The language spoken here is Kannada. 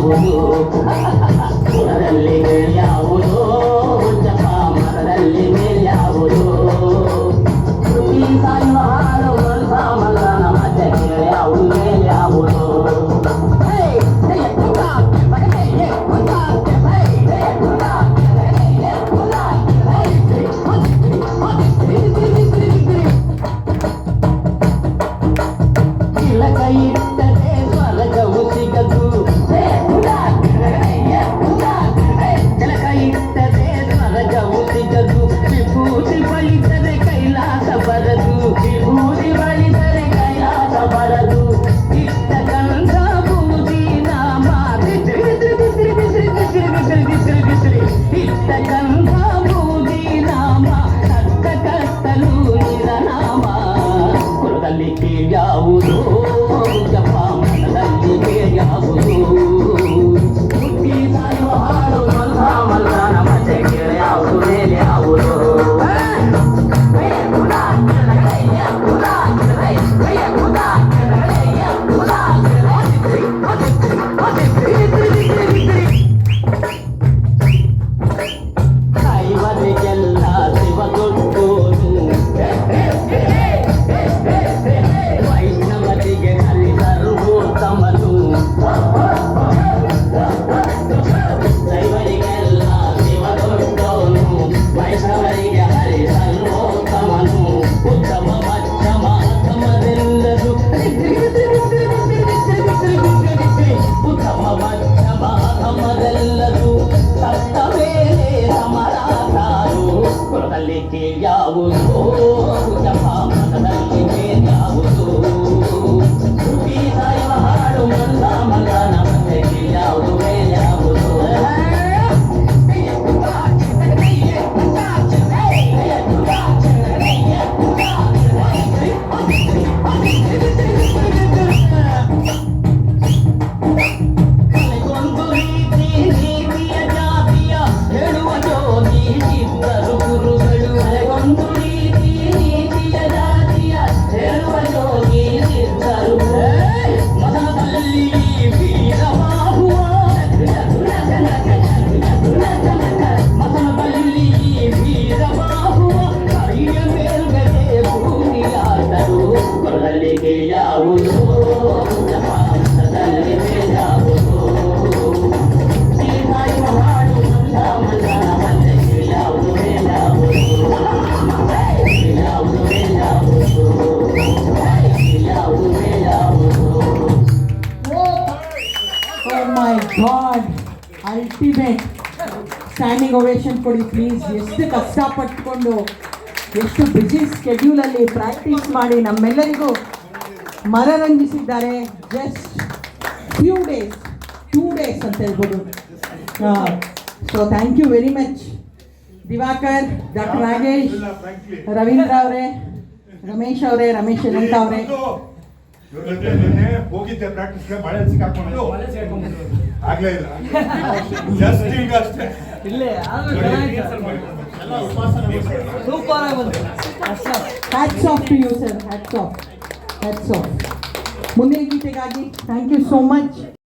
ಯಾವುದು ಮರದಲ್ಲಿ ಯಾವುದು ಹುಚ್ಚಪ್ಪ ಮರದಲ್ಲಿ ಯಾವುದು ಈ ಸಾಯುವ ಹಾಡು ಮನಸ ಮಲ್ಲನ ಮತ್ತೆ ಯಾವುದು ಯಾವುದು ಇಟ್ಟರೆ ಸ್ವರ್ಗವು ಸಿಗದು ಜಲಕ ಇಟ್ಟರೆ ಸ್ವರ್ಗವು ಸಿಗದು ವಿಭೂತಿ ಬಳಿದರೆ ಕೈಲಾಸ ಬರದು ವಿಭೂತಿ ಬಳಿದರೆ ಕೈಲಾಸ ಬರದು ಇಟ್ಟ ಗಂಧ ಬೂದಿ ನಾಮ ಇಟ್ಟ ಗಂಧ ಬೂದಿ ನಾಮ ಕಟ್ಟ ಕಟ್ಟಲು ನಿರನಾಮ ಕುಲದಲ್ಲಿ ಯಾವುದು ಜಪ ಮನದಲ್ಲಿ ಯಾವುದು ಹುಟ್ಟಿ ಸಾಯುವ ಹಾಡು ಮಲ್ಲ ಮಲ್ಲನ ಮತ್ತೆ ಯಾವುದು ಮೇಲೆ ಯಾವುದು ಕೈವರಿಗೆಲ್ಲ ಶಿವ ದೊಡ್ಡೋನು ವೈಷ್ಣವರಿಗೆ ಹರಿ ಸರ್ವೋತ್ತಮನು ದೈವರಿಗೆಲ್ಲ ಶಿವ ದೊಡ್ಡೋನು ವೈಷ್ಣವರಿಗೆ ಹರಿ ಸರ್ವೋತ್ತಮನು ಉತ್ತಮ ಮಧ್ಯಮ ಅಧಮರೆಲ್ಲರೂ ಉತ್ತಮ ಮಧ್ಯಮ ಅಧಮರೆಲ್ಲರೂ ಸತ್ತ ಮೇಲೆ ಸಮರಾದಾರು ಕುಲದಲ್ಲಿ ಯಾವುದು ಜಪ ಮನದಲ್ಲಿ ಯಾವುದು ಹುಟ್ಟಿ ಸಾಯುವ ಹಾಡು ಮಲ್ಲ ಮಲ್ಲನ ಮತ್ತೆ ಯಾವುದು ಯಾವುದು ಒಂದು ರೀತಿ ನೀತಿಯ ಜಾತಿಯ ಹೇಳುವ ಜೋಗಿ ಸಿದ್ಧರು ಗುರುಗಳು ಒಂದು ರೀತಿ ನೀತಿಯ ಜಾತಿಯ ಹೇಳುವ ಜೋಗಿ ಸಿದ್ಧರು ಮನದಲ್ಲಿ ವೀರವಾಹುವ ಮನದಲ್ಲಿ ವೀರವಾಹುವ ಕೈಯ ಮೇಲ್ಗಡೆ ಭೂಮಿಯಾದರು ಕೊರಳಿಗೆ ಯಾವುದು ಮನದಲ್ಲಿ ಯಾವುದು Oh my God! Ultimate standing ovation ಕೊಡಿ ಪ್ಲೀಸ್. ಎಷ್ಟು ಕಷ್ಟಪಟ್ಕೊಂಡು ಎಷ್ಟು ಬ್ಯುಸಿ ಸ್ಕೆಡ್ಯೂಲಲ್ಲಿ ಪ್ರಾಕ್ಟೀಸ್ ಮಾಡಿ ನಮ್ಮೆಲ್ಲರಿಗೂ ಮನರಂಜಿಸಿದ್ದಾರೆ. ಜಸ್ಟ್ ಫ್ಯೂ ಡೇಸ್ 2 days ಅಂತ ಹೇಳ್ಬೋದು. So thank you very much Diwakar, doctor Nagesh, Ravindra ಅವರೇ, ರಮೇಶ್ ಅವರೇ, ರಮೇಶ್ ಅನಂತ ಅವರೇ. ಹೋಗಿದ್ದೆ ಪ್ರಾಕ್ಟೀಸ್ಗೆ ಮಳೆ ಸಿಕ್ಕಾಕೊಂಡು ಆಗ್ಲೇ ಇಲ್ಲ. ಜಸ್ಟ್ ಈಗ ಅಷ್ಟೇ hats off to you sir. Hats off. ಮುಂದಿನ ಗೀತೆಗಾಗಿ ಥ್ಯಾಂಕ್ ಯು ಸೋ ಮಚ್.